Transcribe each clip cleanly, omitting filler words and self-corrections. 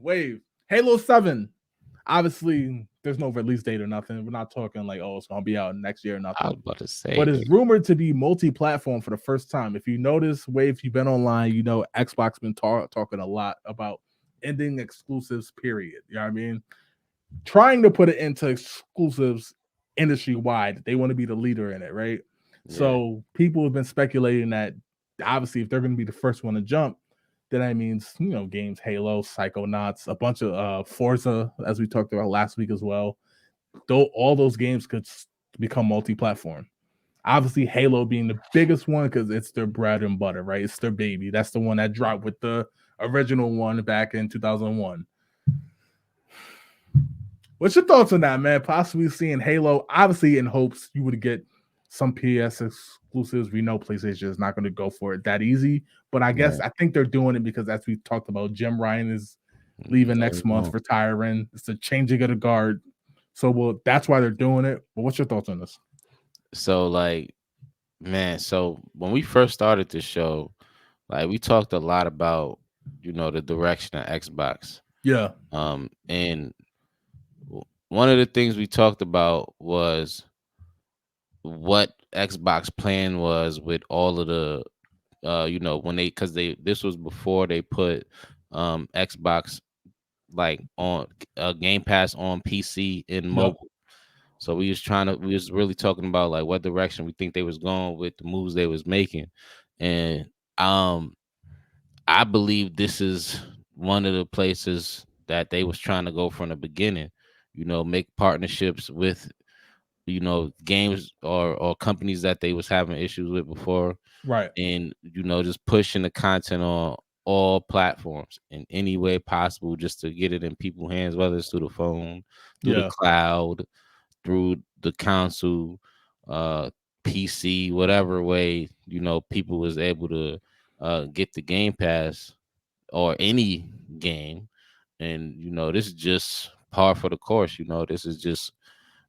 Wave. Halo 7. Obviously, there's no release date or nothing. We're not talking like, oh, it's gonna be out next year or I nothing. was about to say But it's that. rumored to be multi-platform for the first time. If you notice, Wave, if you've been online, you know Xbox been talking a lot about ending exclusives. Period. You know what I mean? Trying to put it into exclusives industry wide. They want to be the leader in it, right? Yeah. So people have been speculating that obviously if they're going to be the first one to jump, then that means games Halo, Psychonauts, a bunch of Forza, as we talked about last week as well. Though all those games could become multi-platform. Obviously, Halo being the biggest one because it's their bread and butter, right? It's their baby. That's the one that dropped with the original one back in 2001. What's your thoughts on that, man? Possibly seeing Halo, obviously in hopes you would get some PS exclusives. We know PlayStation is not going to go for it that easy, but Yeah. I think they're doing it because, as we talked about, Jim Ryan is leaving next month, No. retiring. It's a changing of the guard, so well, that's why they're doing it. But what's your thoughts on this? So like, man, so when we first started this show, like we talked a lot about, the direction of Xbox. Yeah, And one of the things we talked about was what Xbox plan was with all of the when they because they this was before they put Xbox like on Game Pass on PC and yep, mobile. So we was really talking about like what direction we think they was going with the moves they was making. And um I believe this is one of the places that they was trying to go from the beginning, make partnerships with, games or companies that they was having issues with before, right, and just pushing the content on all platforms in any way possible just to get it in people's hands, whether it's through the phone, through the yeah, cloud, through the console, uh PC, whatever way people was able to get the Game Pass or any game. And this is just par for the course. This is just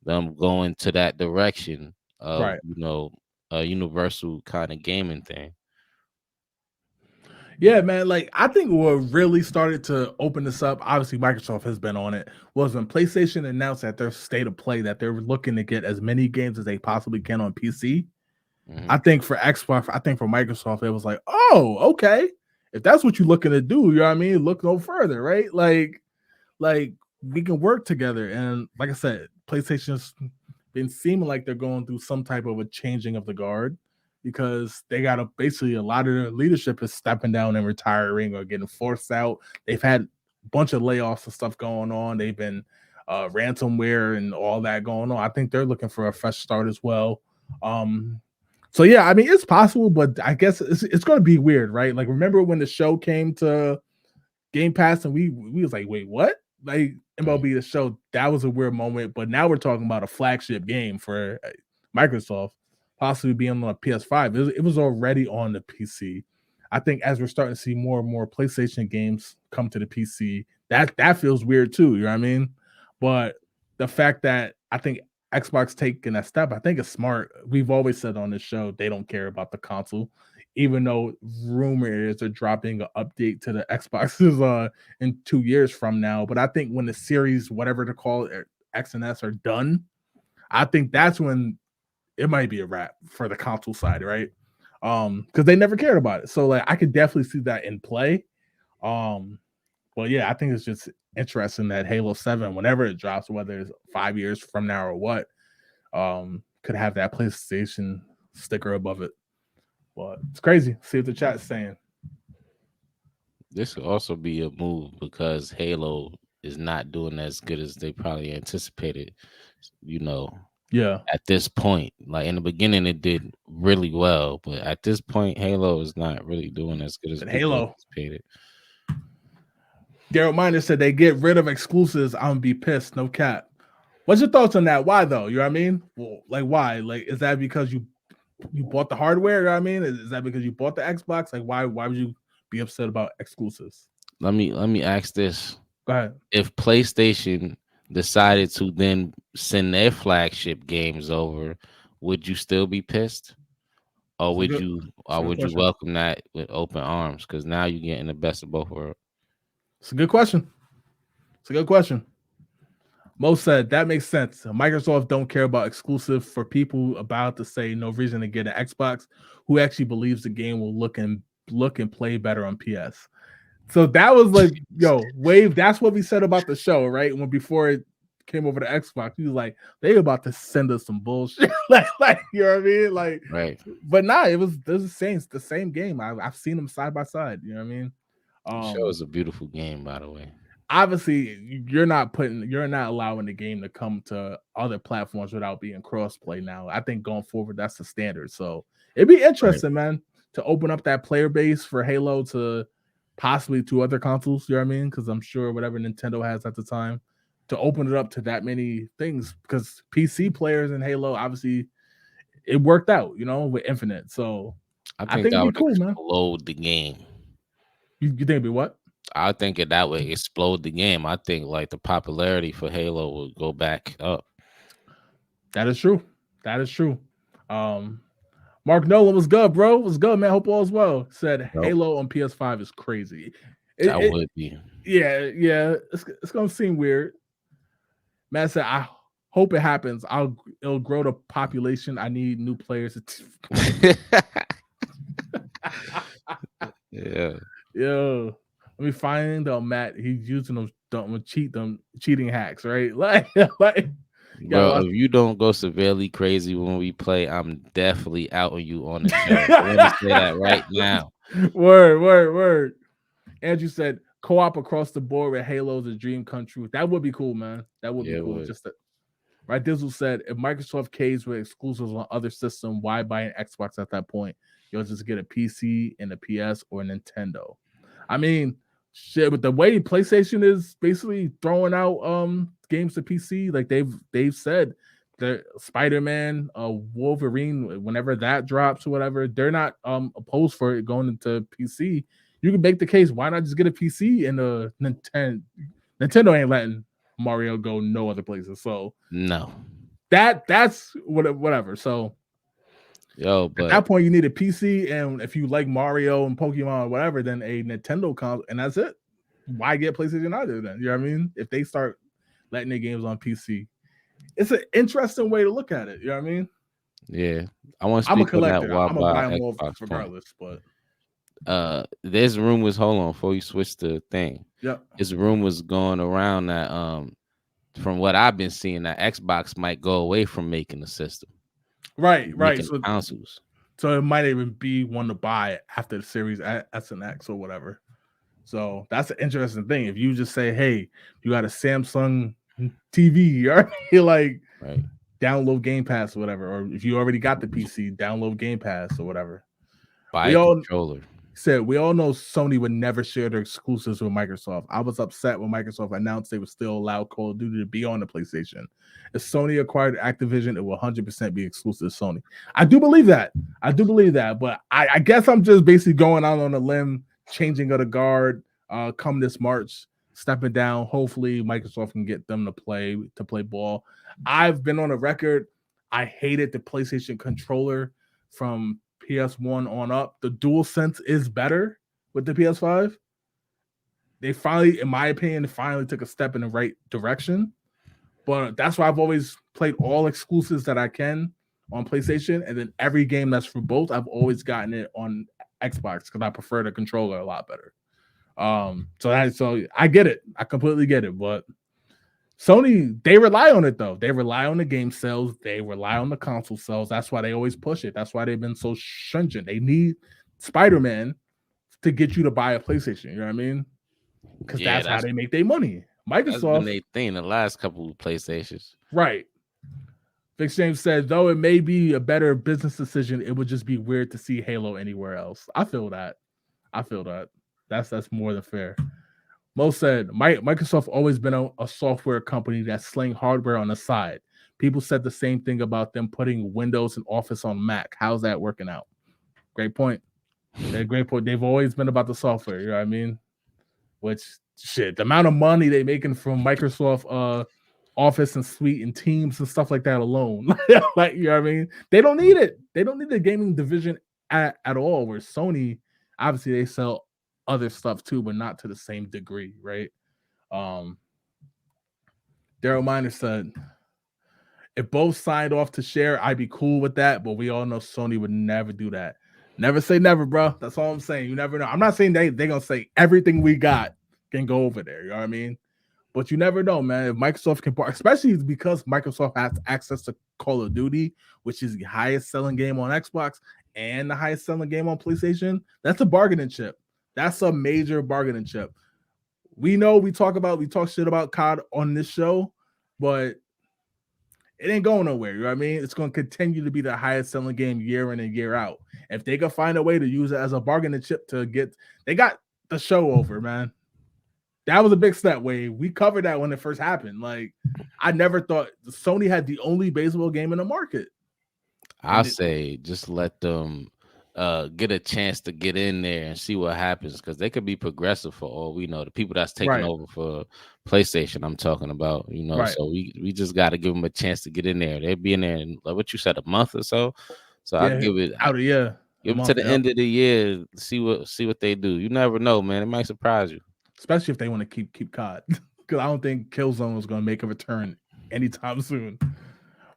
them going to that direction of right. a universal kind of gaming thing. Yeah, man. Like I think what really started to open this up, obviously Microsoft has been on it, was when PlayStation announced at their state of play that they're looking to get as many games as they possibly can on PC. I Hmm. think for Xbox, I think for Microsoft, it was like, oh, okay. If that's what you're looking to do, you know what I mean? Look no further, right? Like we can work together. And like I said, PlayStation's been seeming like they're going through some type of a changing of the guard because they got a basically a lot of their leadership is stepping down and retiring or getting forced out. They've had a bunch of layoffs and stuff going on. They've been ransomware and all that going on. I think they're looking for a fresh start as well. Um, so yeah, I mean it's possible, but I guess it's going to be weird, right? Like remember when the show came to Game Pass, and we was like, wait, what? Like MLB the Show, that was a weird moment. But now we're talking about a flagship game for Microsoft, possibly being on a PS5. It was already on the PC. I think as we're starting to see more and more PlayStation games come to the PC, that feels weird too. You know what I mean? But the fact that I think Xbox taking that step, I think it's smart. We've always said on this show they don't care about the console, even though rumor is they're dropping an update to the Xboxes in 2 years from now. But I think when the series, whatever to call it, X and S are done, I think that's when it might be a wrap for the console side, right? Because they never cared about it. So like I could definitely see that in play. Um, well, yeah, I think it's just interesting that Halo 7, whenever it drops, whether it's 5 years from now or what, could have that PlayStation sticker above it. But it's crazy. See what the chat's saying. This could also be a move because Halo is not doing as good as they probably anticipated. You know, Yeah. at this point, like in the beginning, it did really well, but at this point, Halo is not really doing as good as And people Halo. anticipated. Daryl Miner said they get rid of exclusives. I'm gonna be pissed. No cap. What's your thoughts on that? Why though? You know what I mean? Well, like why? Like is that because you bought the hardware? You know what I mean? Is that because you bought the Xbox? Like why would you be upset about exclusives? Let me ask this: Go ahead. if PlayStation decided to then send their flagship games over, would you still be pissed, or It's a would good you it's a or good would you question. welcome that with open arms? Because now you're getting the best of both worlds. It's a good question. It's a good question. Mo said that makes sense. Microsoft don't care about exclusive for people about to say no reason to get an Xbox who actually believes the game will look and play better on PS. So that was like, yo, Wave, that's what we said about the show, right? When before it came over to Xbox, he was like, they about to send us some bullshit. like, you know what I mean? Like, Right. but nah, it was the same game. I've seen them side by side, you know what I mean? The show Um, is a beautiful game, by the way. obviously you're not allowing the game to come to other platforms without being crossplay now. I think going forward that's the standard. So it'd be Right. interesting, man, to open up that player base for Halo to possibly to other consoles, you know what I mean? Because I'm sure whatever Nintendo has at the time to open it up to that many things because PC players in Halo obviously it worked out, with Infinite. So I I think think it'd that be would cool, man. explode the game. You think it'd be what? I think it that would explode the game. I think like the popularity for Halo would go back up. That is true. That is true. Um, Mark Nolan was good, bro. Was good, man. Hope all's well. Said Nope. Halo on PS5 is crazy. That It would be. yeah. It's gonna seem weird. Matt said, I hope it happens. It'll grow the population. I need new players. Yeah. Yo, let me find Matt. He's using those cheating hacks, right? Like you gotta Bro, watch. if you don't go severely crazy when we play, I'm definitely outing you on the show. I want to say that right now. Word. Andrew said co-op across the board with Halo's a dream come true. That would be cool, man. That would be Yeah, it cool. would. Just that, right? Dizzle said if Microsoft caves with exclusives on other systems, why buy an Xbox at that point? You'll just get a PC and a PS or a Nintendo. I mean, shit, with the way PlayStation is basically throwing out games to PC, like they've said the Spider-Man, Wolverine, whenever that drops or whatever, they're not opposed for it going into PC. You can make the case, why not just get a PC and a Nintendo? Nintendo ain't letting Mario go no other places. So No. that's whatever. So Yo, at but that point, you need a PC, and if you like Mario and Pokemon or whatever, then a Nintendo console, and that's it. Why get PlayStation either? Then you know what I mean? If they start letting their games on PC, it's an interesting way to look at it. You know what I mean? yeah, I want to I'm a speak on that collector. while I'm gonna buy by them all Xbox point. regardless. But There's rumors. Hold on, before you switch the thing, yeah, there's rumors going around that from what I've been seeing, that Xbox might go away from making the system, right. making the So consoles. it might even be one to buy after the Series S and X or whatever. So that's an interesting thing. If you just say, "Hey, you got a Samsung TV," you're like Right. download Game Pass or whatever, or if you already got the PC, download Game Pass or whatever. Buy We a all controller. said we all know Sony would never share their exclusives with Microsoft. I was upset when Microsoft announced they would still allow Call of Duty to be on the PlayStation. If Sony acquired Activision, it will 100% be exclusive to Sony. I do believe that. But I guess I'm just basically going out on a limb, changing of the guard. Come this March, stepping down. Hopefully, Microsoft can get them to play ball. I've been on a record. I hated the PlayStation controller from PS1 on up. The DualSense is better with the PS5. They finally, in my opinion, finally took a step in the right direction. But that's why I've always played all exclusives that I can on PlayStation, and then every game that's for both, I've always gotten it on Xbox because I prefer the controller a lot better. So I get it. I completely get it. But Sony, they rely on it though. They rely on the game sales. They rely on the console sales. That's why they always push it. That's why they've been so stringent. They need Spider-Man to get you to buy a PlayStation. You know what I mean? Because Yeah, that's how they make their money. that's been Microsoft, their thing the last couple of PlayStations. right. Vic James said, though it may be a better business decision, it would just be weird to see Halo anywhere else. I feel that. That's more than fair. Mo said, Microsoft always been a software company that sling hardware on the side. People said the same thing about them putting Windows and Office on Mac. How's that working out? Great point. Great point. They've always been about the software. You know what I mean? Which shit, the amount of money they making from Microsoft Office and Suite and Teams and stuff like that alone. Like, you know what I mean? They don't need it. They don't need the gaming division at all. Where Sony, obviously, they sell other stuff too, but not to the same degree, right? Um, Daryl Miner said, if both signed off to share, I'd be cool with that. But we all know Sony would never do that. Never say never, bro. That's all I'm saying. You never know. I'm not saying they're going to say everything we got can go over there. You know what I mean? But you never know, man. If Microsoft can, especially because Microsoft has access to Call of Duty, which is the highest selling game on Xbox and the highest selling game on PlayStation, that's a bargaining chip. That's a major bargaining chip. We know we talk shit about COD on this show, but it ain't going nowhere. You know what I mean? It's going to continue to be the highest selling game year in and year out. If they can find a way to use it as a bargaining chip they got the show over, man. That was a big step, Wave. We covered that when it first happened. Like, I never thought Sony had the only baseball game in the market. I say just let them get a chance to get in there and see what happens, because they could be progressive for all we know. The people that's taking over for PlayStation, I'm talking about, So we just got to give them a chance to get in there. They'd be in there in, like what you said, a month or so. So I give it give it to the end of the year. See what they do. You never know, man. It might surprise you, especially if they want to keep COD, because I don't think Killzone is going to make a return anytime soon.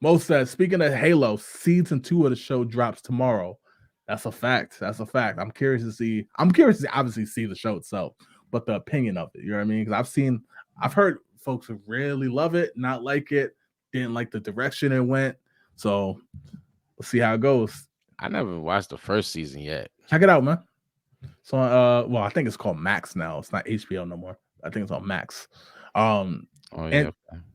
Mo says, speaking of Halo, season 2 of the show drops tomorrow. That's a fact. I'm curious to obviously see the show itself, but the opinion of it, you know what I mean? Because I've heard folks who really love it, not like it, didn't like the direction it went. So let's see how it goes. I never watched the first season yet. Check it out, man. So, well, I think it's called Max now. It's not HBO no more. I think it's on Max. And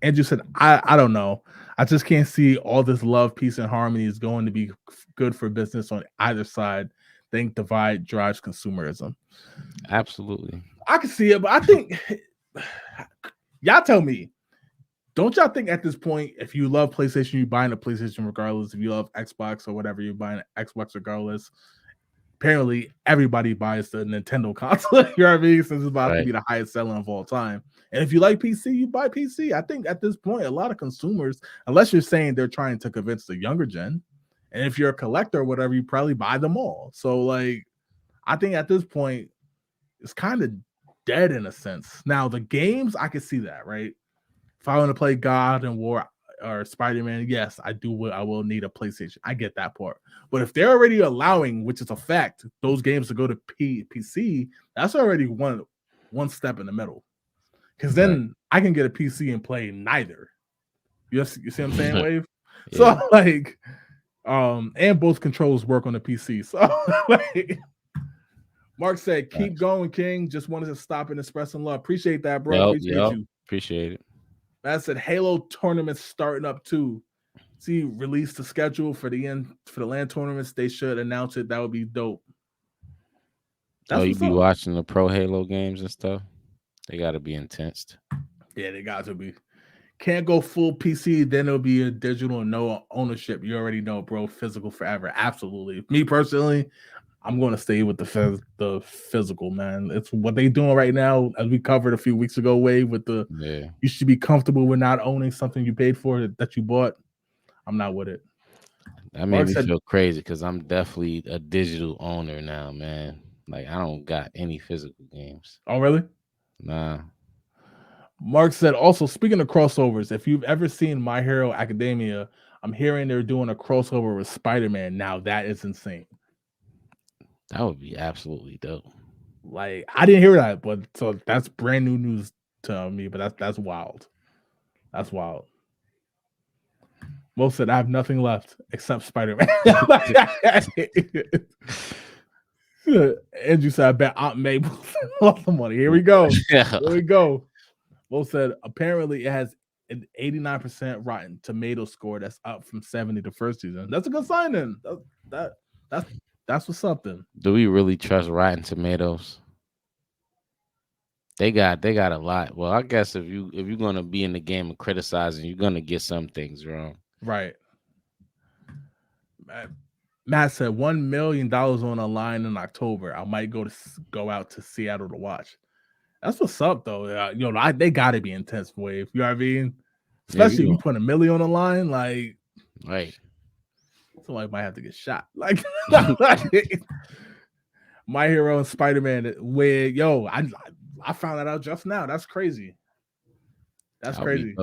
Andrew said, I don't know. I just can't see all this love, peace, and harmony is going to be good for business on either side. I think divide drives consumerism. Absolutely. I can see it, but I think y'all tell me, don't y'all think at this point, if you love PlayStation, you're buying a PlayStation regardless. If you love Xbox or whatever, you're buying an Xbox regardless. Apparently, everybody buys the Nintendo console. You know what I mean? Since it's about to be the highest selling of all time. And if you like PC, you buy PC. I think at this point, a lot of consumers, unless you're saying they're trying to convince the younger gen, and if you're a collector or whatever, you probably buy them all. So, like, I think at this point, it's kind of dead in a sense. Now, the games, I can see that, right? If I want to play God and War or Spider-Man, yes, I will need a PlayStation. I get that part. But if they're already allowing, which is a fact, those games to go to PC, that's already one step in the middle. Because then I can get a PC and play neither. You see what I'm saying, Wave? Yeah. So like, and both controls work on the PC. So like, Mark said, keep going, King. Just wanted to stop and express some love. Appreciate that, bro. Appreciate you. Appreciate it. Matt said Halo tournaments starting up too. See, release the schedule for the LAN tournaments. They should announce it. That would be dope. You be watching the pro Halo games and stuff? They got to be intense. Yeah, they got to be. Can't go full PC, then it'll be a digital and no ownership. You already know, bro. Physical forever. Absolutely. Me personally, I'm going to stay with the physical, man. It's what they doing right now, as we covered a few weeks ago, Wave, with you should be comfortable with not owning something you paid for that you bought. I'm not with it. That made me feel crazy because I'm definitely a digital owner now, man. Like, I don't got any physical games. Oh, really? Nah. Mark said, also, speaking of crossovers, if you've ever seen My Hero Academia, I'm hearing they're doing a crossover with Spider-Man. Now, that is insane. That would be absolutely dope. Like, I didn't hear that, but so that's brand new news to me, but that's wild. That's wild. Mo said, I have nothing left except Spider-Man. Andrew said, I bet Aunt May lost the money. Here we go. Here we go. Mo said, apparently it has an 89% Rotten Tomato score. That's up from 70 the first season. That's a good sign then. That's what's up then. Do we really trust Rotten Tomatoes? They got a lot. Well, I guess if you're gonna be in the game of criticizing, you're gonna get some things wrong. Right. Matt said $1 million on a line in October. I might go out to Seattle to watch. That's what's up, though. They gotta be intense, Wave. You know what I mean? Especially if you put $1 million on the line, like, right. Somebody might have to get shot. Like, My Hero and Spider-Man. Where I found that out just now. That's crazy. That's crazy.